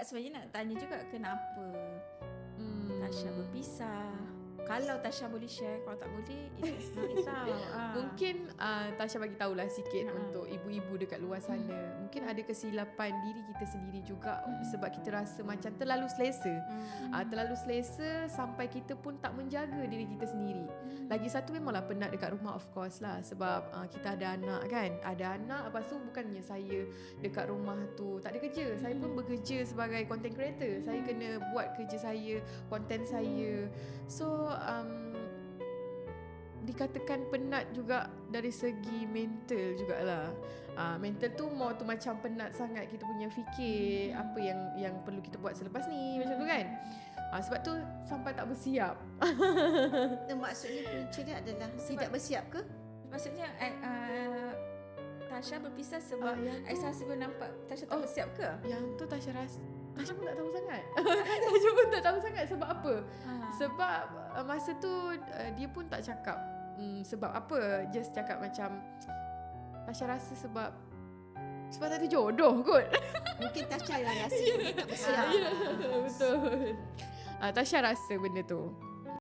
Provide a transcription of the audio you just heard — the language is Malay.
Akak sebenarnya nak tanya juga kenapa Tasha berpisah. Kalau Tasha boleh share, kalau tak boleh it's not tahu. Mungkin Tasha bagi tahulah sikit untuk ibu-ibu dekat luar sana. Mungkin ada kesilapan diri kita sendiri juga sebab kita rasa macam terlalu selesa. Terlalu selesa sampai kita pun tak menjaga diri kita sendiri. Lagi satu memanglah penat dekat rumah, of course lah, sebab kita ada anak kan. Ada anak, lepas tu bukannya saya dekat rumah tu tak ada kerja. Saya pun bekerja sebagai content creator. Saya kena buat kerja saya, content saya. So dikatakan penat juga dari segi mental jugalah. Mental tu more tu macam penat sangat kita punya fikir apa yang perlu kita buat selepas ni, macam tu kan. Sebab tu sampai tak bersiap. Maksudnya punca dia adalah tidak bersiap ke? Maksudnya Tasha berpisah sebab Aisyah sebelum nampak Tasha tak bersiap ke? Yang tu Tasha pun tak tahu sangat. Tasha pun tak tahu sangat sebab apa. Sebab masa tu dia pun tak cakap sebab apa. Just cakap macam Tasha rasa sebab tak ada jodoh kot. Mungkin Tasha yang rasa dia tak bersiap. Betul. Tasha rasa benda tu.